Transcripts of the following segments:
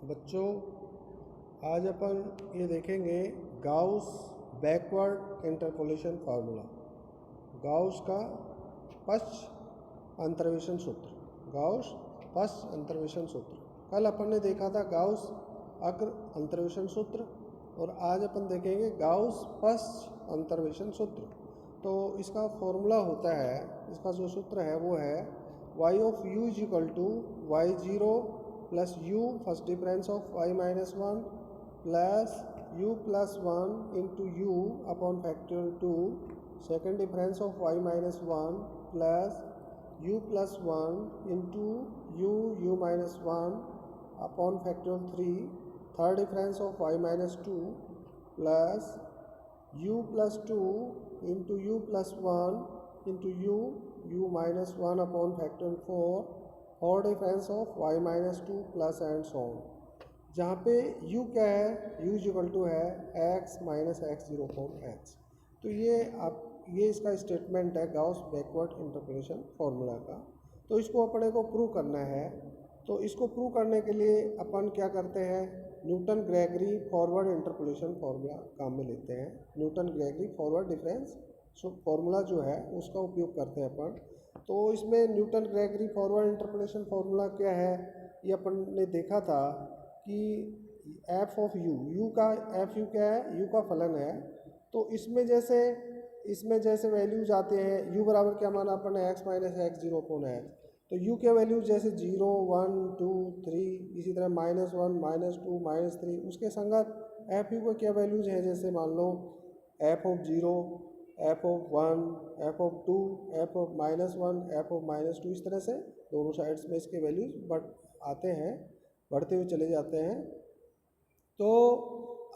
बच्चों, आज अपन ये देखेंगे Gauss backward interpolation formula. Gauss का पश्च अंतर्वेशन सूत्र। गाउस पश्च अंतर्वेशन सूत्र। कल अपन ने देखा था गाउस अग्र अंतर्वेशन सूत्र और आज अपन देखेंगे गाउस पश्च अंतर्वेशन सूत्र। तो इसका फॉर्मूला होता है, इसका जो सूत्र है वो है y of u is equal to y0 plus u first difference of y minus 1 plus u plus 1 into u upon factorial 2 second difference of y minus 1 plus u plus 1 into u minus 1 upon factorial 3 third difference of y minus 2 plus u plus 2 into u plus 1 into u minus 1 upon factorial 4 और difference of y minus 2 plus and so on. जहाँ पे u क्या है, u is equal to है x minus x0 upon h। तो ये इसका statement है गाउस बैकवर्ड इंटरपोलेशन फार्मूला का। तो इसको अपने को प्रूव करना है। तो इसको प्रूव करने के लिए अपन क्या करते हैं, Newton Gregory forward interpolation formula काम में लेते हैं। Newton Gregory forward difference formula जो है उसका उपयोग करते हैं अपन। तो इसमें Newton Gregory forward interpolation formula क्या है, ये अपन ने देखा था कि एफ ऑफ यू का एफ यू क्या है, यू का फलन है। तो इसमें जैसे वैल्यूज आते हैं, यू बराबर क्या माना अपन ने x minus x zero upon H. तो यू के वैल्यूज जैसे 0 1 2 3 इसी तरह -1 -2 -3 उसके संगत एफ यू को क्या वैल्यूज हैं, जैसे मान लो F of 0 F of 1 F of 2 F of -1 F of -2 इस तरह से दोनों साइड्स में इसके वैल्यूज बढ़ते हुए चले जाते हैं। तो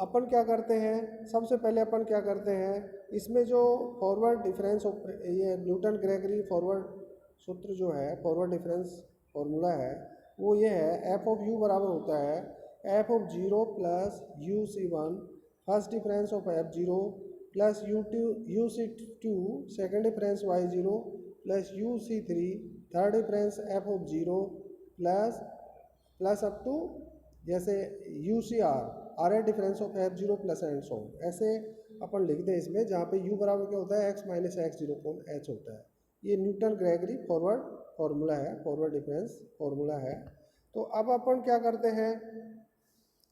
अपन क्या करते हैं, सबसे पहले अपन क्या करते हैं, इसमें जो फॉरवर्ड डिफरेंस ये न्यूटन ग्रेगरी फॉरवर्ड सूत्र जो है, फॉरवर्ड डिफरेंस फार्मूला है, वो ये है एफ ऑफ यू बराबर होता है F of 0 plus U C 1 first difference of F 0 plus U C 2 second difference y 0 plus U C 3 third difference f of 0 plus up to जैसे U C R है difference of f 0 plus and so ऐसे अपन लिखते हैं इसमें, जहाँ पे u बराबर क्या होता है x minus x zero upon h होता है। ये न्यूटन ग्रेगरी फॉरवर्ड फार्मूला है, फॉरवर्ड डिफरेंस फार्मूला है। तो अब अपन क्या करते हैं,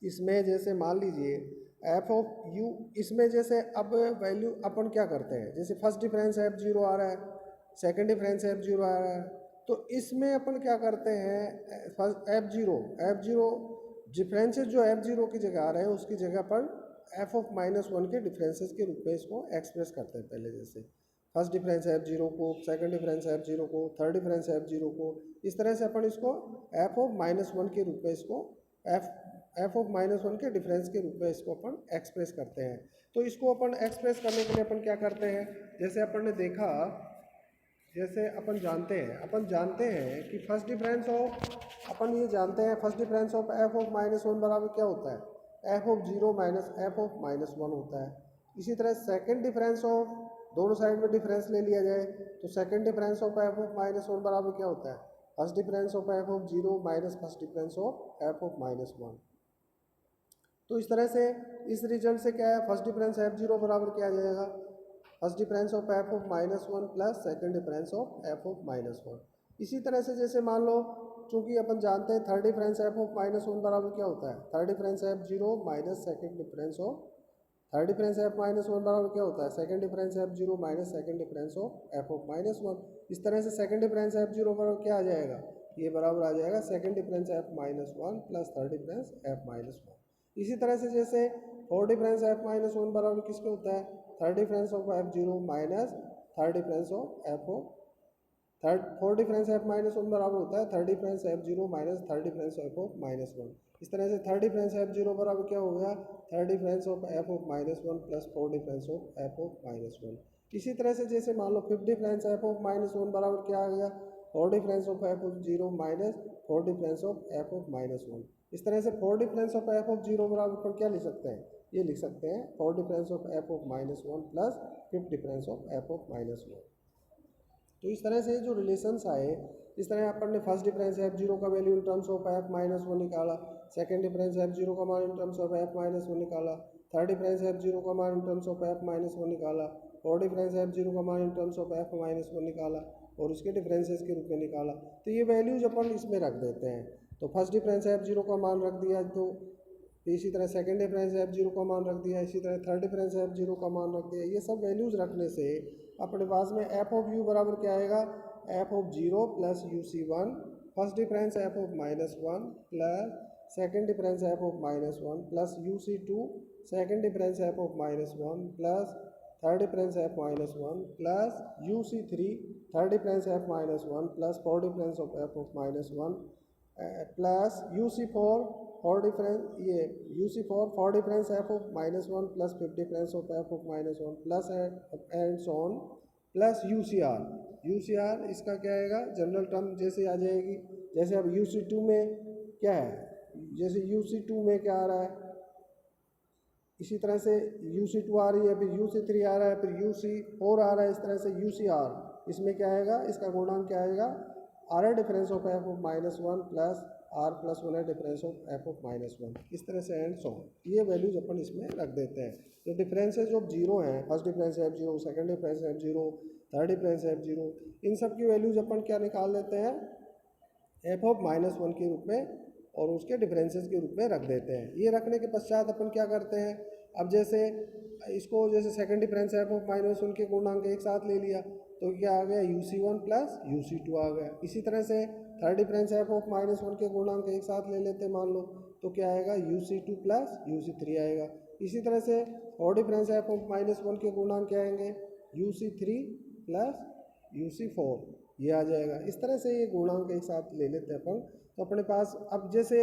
इसमें जैसे मान लीजिए एफ ऑफ यू, इसमें जैसे अब वैल्यू अपन क्या करते हैं, जैसे फर्स्ट डिफरेंस एफ 0 आ रहा है, सेकंड डिफरेंस एफ 0 आ रहा है। तो इसमें अपन क्या करते हैं, एफ जीरो डिफरेंसेस जो एफ 0 की जगह आ रहे हैं उसकी जगह पर एफ ऑफ -1 के डिफरेंसेस के रूप में इसको एक्सप्रेस करते हैं। पहले जैसे फर्स्ट डिफरेंस एफ 0 को, सेकंड डिफरेंस एफ 0 को, थर्ड डिफरेंस एफ 0 को, इस तरह से अपन इसको एफ ऑफ -1 के रूप में इसको एफ ऑफ -1 के डिफरेंस के रूप में इसको अपन एक्सप्रेस करते हैं। तो इसको अपन एक्सप्रेस करने के लिए अपन क्या करते हैं, जैसे अपन ने देखा, जैसे अपन जानते हैं कि फर्स्ट डिफरेंस ऑफ, अपन ये जानते हैं first difference of F of -1 बराबर क्या होता है, F of 0 minus F of -1 होता है। इसी तरह सेकंड डिफरेंस ऑफ, दोनों साइड में डिफरेंस ले लिया जाए तो second difference of F of -1 बराबर क्या होता है, first difference of F of 0 minus first difference of F of -1। तो इस तरह से इस रिजल्ट से क्या है, फर्स्ट डिफरेंस एफ 0 बराबर क्या आ जाएगा, first difference of F of -1 plus second difference of F of -1। इसी तरह से जैसे मान लो, चूंकि अपन जानते हैं थर्ड डिफरेंस एफ ऑफ -1 बराबर क्या होता है, third difference F 0 minus second difference of, third difference F -1 बराबर क्या होता है, second difference F 0 minus second difference of F of -1। इस तरह से सेकंड डिफरेंस एफ 0 बराबर क्या आ जाएगा, ये बराबर आ जाएगा second difference F -1 plus third difference F -1। इसी तरह से जैसे फोर्थ डिफरेंस एफ -1 बराबर किसके होता है, third difference of F 0 minus third difference of F of fourth difference F -1 बराबर होता है third difference F 0 minus third difference F of -1। इस तरह से थर्ड डिफरेंस एफ 0 बराबर क्या हो गया, third difference of F of -1 plus fourth difference of F of -1। इसी तरह से जैसे मान लो फिफ्थ डिफरेंस एफ ऑफ -1 बराबर क्या आ गया, fourth difference of F of 0 minus fourth difference of F of -1। इस तरह से fourth difference of F of 0 बराबर पर क्या लिख सकते हैं, ये लिख सकते हैं fourth difference of F of -1 plus fifth difference of F of -1। तो इस तरह से जो रिलेशंस आए, इस तरह अपन ने फर्स्ट डिफरेंस F0 का value in terms of F-1 निकाला, सेकंड डिफरेंस F0 का मान इन टर्म्स ऑफ F-1 निकाला, थर्ड डिफरेंस F0 का मान इन टर्म्स ऑफ F-1 निकाला, फोर्थ डिफरेंस F0 का मान इन टर्म्स ऑफ F-1 निकाला और उसके डिफरेंसेस के रूप में निकाला। तो ये वैल्यूज अपन इसमें रख देते हैं। तो फर्स्ट डिफरेंस F0 का मान रख दिया, तो इसी तरह सेकंड डिफरेंस F0 का मान रख दिया, इसी तरह थर्ड डिफरेंस F0 का मान रख दिया। ये सब वैल्यूज़ रखने से अपने पास में एफ ऑफ यू बराबर क्या आएगा, F of 0 plus UC1, first difference F of -1 plus second difference F of -1 plus UC2, second difference F of -1 plus third difference F -1 plus UC3, third difference F -1 plus fourth difference of F of -1 plus UC4, four difference ये UC4 four difference F of -1 plus fifth difference of F of -1 plus and so on plus UCR इसका क्या आएगा, general term जैसे आ जाएगी। जैसे अब UC2 में क्या है, जैसे UC2 में क्या आ रहा है, इसी तरह से UC2 आ रही है, फिर UC3 आ रहा है, फिर UC4 आ रहा है, इस तरह से UCR इसमें क्या आएगा, इसका गुणांक क्या आएगा, R difference of F of -1 plus R plus 1 है डिफरेंस ऑफ एफ ऑफ -1, इस तरह से एंड सो ऑन। ये वैल्यूज अपन इसमें रख देते हैं। जो डिफरेंसेज ऑफ जीरो हैं, first difference F0, second difference F0, third difference F0, इन सब की वैल्यूज अपन क्या निकाल देते हैं, एफ ऑफ -1 के रूप में और उसके डिफरेंसेस के रूप में रख देते हैं। ये रखने के पश्चात अपन क्या करते हैं, अब जैसे इसको जैसे सेकंड डिफरेंस एफ ऑफ -1 के गुणांक एक साथ ले लिया तो क्या आ गया, UC1 प्लस UC2 आ गया। इसी तरह से थर्ड डिफरेंस एफ ऑफ -1 के गुणांक एक साथ ले लेते मान लो, तो क्या आएगा, UC2 प्लस UC3 आएगा। इसी तरह से फोर्थ डिफरेंस एफ ऑफ -1 के गुणांक क्या आएंगे, UC3 प्लस UC4, ये आ जाएगा। इस तरह से ये गुणांक एक साथ ले लेते हैं अपन। तो अपने पास अब जैसे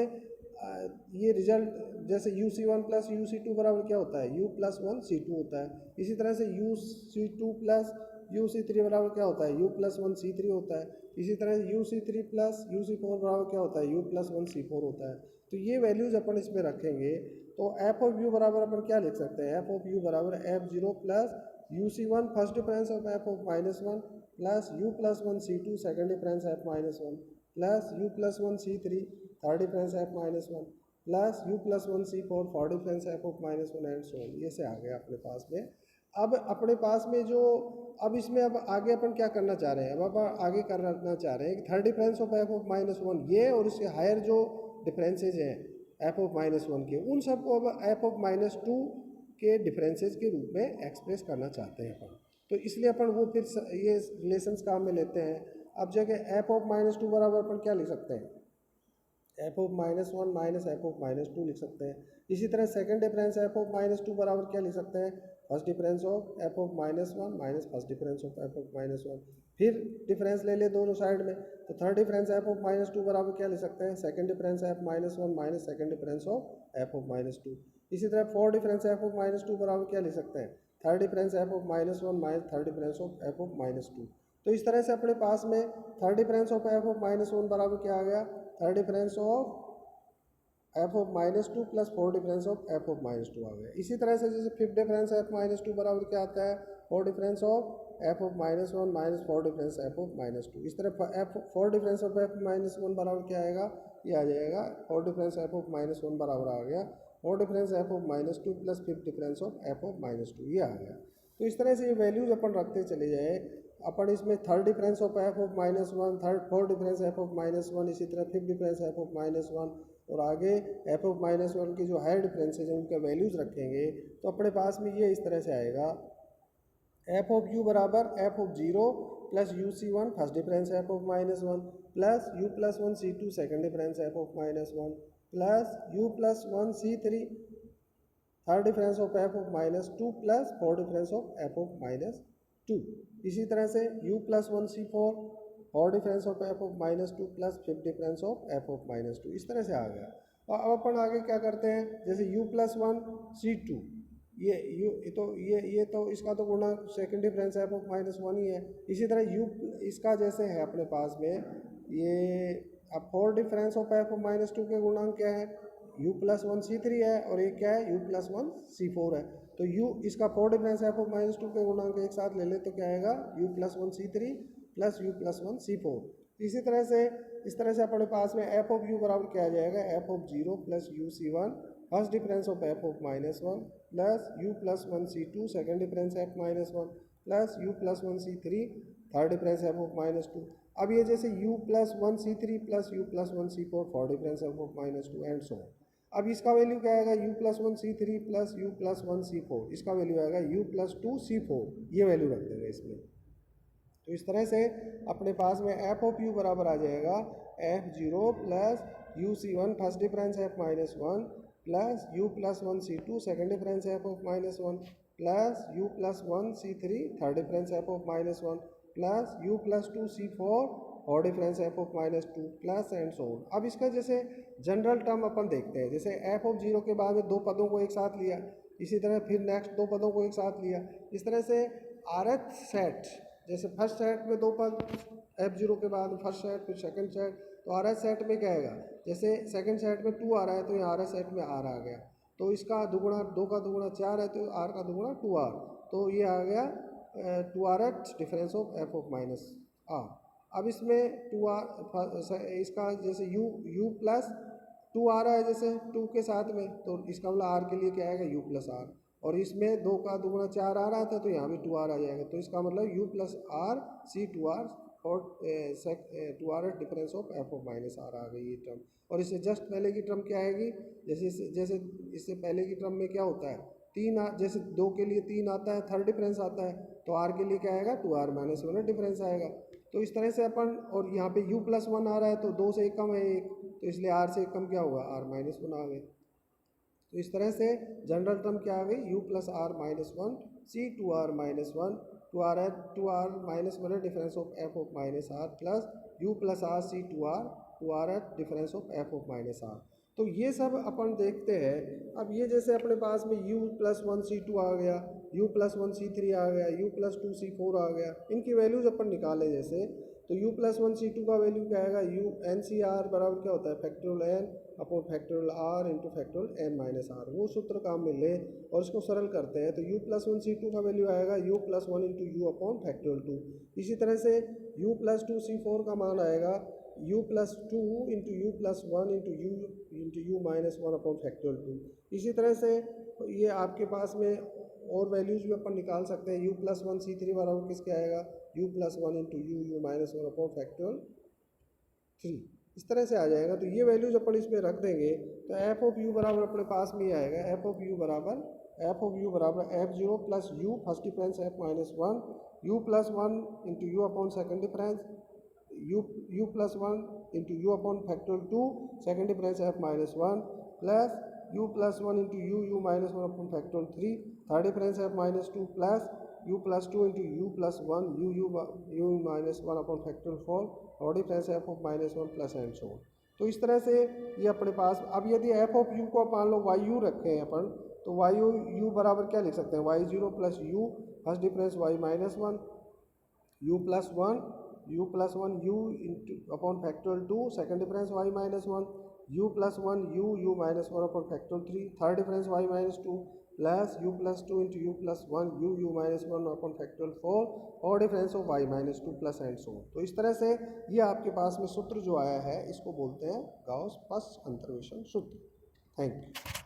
ये रिजल्ट जैसे UC1 प्लस UC2 बराबर क्या होता है, U प्लस 1 C2 होता है। इसी तरह से UC2 प्लस UC3 बराबर क्या होता है, U प्लस 1 C3 होता है। इसी तरह UC3 प्लस UC4 बराबर क्या होता है, U प्लस 1 C4 होता है। तो ये वैल्यूज अपन इसमें रखेंगे। तो एफ ऑफ यू बराबर अपन क्या लिख सकते हैं, एफ ऑफ यू बराबर F0 plus UC1 first difference of F of -1 plus U plus 1 C2 second difference F -1 plus U plus 1 C3 third difference F -1 plus U plus 1 C4 fourth difference F of -1 and so on. ये से आ गया अपने पास में। अब अपने पास में जो अब इसमें अब आगे अपन क्या करना चाह रहे हैं, अब अपन आगे करना चाह रहे हैं कि third difference of F of -1 ये और इसके हायर जो डिफरेंसेज हैं एफ ऑफ -1 के, उन सबको अब एफ ऑफ -2 के डिफरेंसेज के रूप में एक्सप्रेस करना चाहते हैं अपन। तो इसलिए अपन वो फिर ये रिलेशंस काम में लेते हैं। अब जगह एफ ऑफ -2 बराबर अपन क्या लिख सकते हैं, F of -1 minus F of -2 लिख सकते हैं। इसी तरह सेकंड डिफरेंस एफ ऑफ -2 बराबर क्या लिख सकते हैं, first difference of F of -1 minus first difference of F of -1। फिर डिफरेंस ले ले दोनों साइड में, तो थर्ड डिफरेंस एफ ऑफ -2 बराबर क्या लिख सकते हैं, second difference F -1 minus second difference of F of -2। इसी तरह फोर्थ डिफरेंस एफ ऑफ -2 बराबर क्या लिख सकते हैं, third difference F of -1 minus third difference of F of -2। तो इस तरह से अपने पास में third difference of F of -1 बराबर क्या आ गया, third difference of F of -2 plus fourth difference of F of -2 आ गया। इसी तरह से जैसे फिफ्थ डिफरेंस एफ -2 बराबर क्या आता है, fourth difference of F of -1 minus fourth difference F of -2। इस तरह F fourth difference of F -1 बराबर क्या आएगा, ये आ जाएगा फोर्थ डिफरेंस एफ ऑफ -1 बराबर आ गया fourth difference F of -2 plus fifth difference of F of -2, ये आ गया। तो इस तरह से ये वैल्यूज अपन रखते चले जाए। अपन इसमें third difference of F of -1, third fourth difference F of -1, इसी तरह फिफ्थ डिफरेंस एफ ऑफ -1 और आगे एफ ऑफ -1 की जो हायर डिफरेंसेज हैं उनका वैल्यूज़ रखेंगे। तो अपने पास में ये इस तरह से आएगा, एफ ऑफ यू बराबर F of 0 plus UC1 first difference F of -1 plus U plus 1 C2 second difference F of -1 plus U plus 1 C3 third difference of F of -2 plus fourth difference of F of -2। इसी तरह से U plus 1 C4 fourth difference of F of -2 plus fifth difference of F of -2, इस तरह से आ गया। और अब अपन आगे क्या करते हैं, जैसे U प्लस 1 C2 ये तो इसका तो गुणा सेकंड डिफरेंस एफ ऑफ -1 ही है। इसी तरह U इसका जैसे है अपने पास में ये अब fourth difference of F of -2 के गुणांक क्या है, U प्लस 1 C3 है और ये क्या है, U प्लस 1 C4 है। तो U इसका फोर्थ डिफरेंस एफ ऑफ -2 के गुणांक एक साथ ले ले तो क्या आएगा, U plus 1 C3 plus U plus one C four. इसी तरह से इस तरह से अपने पास में एफ ऑफ यू बराबर क्या आ जाएगा, F of zero plus U C one first difference of F of minus one plus U plus one C two second difference F minus one plus U plus one C three third difference F of minus two. अब ये जैसे u plus one C three plus U plus one C four fourth difference F of minus two and so. अब इसका value क्या आएगा, u plus one C three plus U plus one C four, इसका value आएगा u plus two C four, ये value रख देंगे इसमें। तो इस तरह से अपने पास में एफ ऑफ यू बराबर आ जाएगा F zero plus U C one first difference F minus one plus U plus one C two second difference F of minus one plus U plus one C three third difference F of minus one plus U plus two C four और difference F of minus two plus and so on. अब इसका जैसे general term अपन देखते हैं, जैसे F of zero के बाद में दो पदों को एक साथ लिया, इसी तरह फिर नेक्स्ट दो पदों को एक साथ लिया, इस तरह से आरएथ सेट, जैसे फर्स्ट सेट में दो पद एफ जीरो के बाद फर्स्ट सेट फिर सेकंड सेट, तो आरएथ सेट में क्या आएगा, जैसे सेकंड सेट में टू आ रहा है तो यहाँ आरएथ सेट में आर आ गया, तो इसका दुगुना दो का दुगुना चार है तो आर का दुगुना टू आर, तो ये आ गया two R eight difference of F of minus R. अब इसमें टू आर इसका जैसे यू प्लस टू आ रहा है जैसे टू के साथ में, तो इसका मतलब आर के लिए क्या आएगा यू प्लस आर, और इसमें दो का दुगुना चार आ रहा था तो यहाँ भी टू आर आ जाएगा, तो इसका मतलब U plus R C two R और two R eight difference of F of minus R आ गई ये टर्म। और इससे जस्ट पहले की टर्म क्या आएगी, जैसे इससे पहले की टर्म में क्या होता है, तीन जैसे दो के लिए तीन आता है थर्ड डिफरेंस आता है, तो आर के लिए क्या आएगा two R minus one difference आएगा। तो इस तरह से अपन, और यहाँ पे u प्लस वन आ रहा है तो दो से एक कम है एक, तो इसलिए r से एक कम क्या होगा r माइनस वन आ गए। तो इस तरह से जनरल टर्म क्या आ गई, u plus R minus one C two R minus one two R minus one difference of F of minus R plus U plus R C two R eight difference of F of minus R. तो ये सब अपन देखते हैं। अब ये जैसे अपने पास में u plus one C two आ गया, u plus one C three आ गया, u plus two C four आ गया, इनकी वैल्यूज अपन निकालें जैसे, तो u plus one C two का वैल्यू क्या आएगा, u एन सी आर बराबर क्या होता है factorial N upon factorial R into factorial N minus R. वो सूत्र काम में ले और इसको सरल करते हैं तो u plus one C two का वैल्यू आएगा u plus one into U upon factorial two. इसी तरह से u plus two C four का मान आएगा u plus two into U plus one into U minus one upon factorial two. इसी तरह से ये आपके पास में और वैल्यूज भी अपन निकाल सकते हैं, u plus one C three बराबर किसके आएगा, u plus one into U minus one upon factorial three, इस तरह से आ जाएगा। तो ये वैल्यूज अपन इसमें रख देंगे तो एफ ऑफ यू बराबर अपने पास में ही आएगा, एफ ऑफ यू बराबर F zero plus U first difference F minus one U plus one into U upon second difference you plus one into U upon factorial two second difference F minus one plus U plus one into U minus one upon factorial three third difference F minus two plus U plus two into U plus one U minus one upon factorial four और difference F of minus one plus and so. तो इस तरह से ये अपने पास, अब यदि F of you को मान लो वाई यू रखे हैं अपन, तो वाई यू बराबर क्या लिख सकते हैं, Y zero plus U first difference Y minus one U plus one U into upon factorial two second difference Y minus one U minus one upon factorial three third difference Y minus two plus U plus two into U plus one U minus one upon factorial four और difference of Y minus two plus and so. तो इस तरह से ये आपके पास में सूत्र जो आया है इसको बोलते हैं गाउस फर्स्ट अंतर्वेशन सूत्र। Thank you.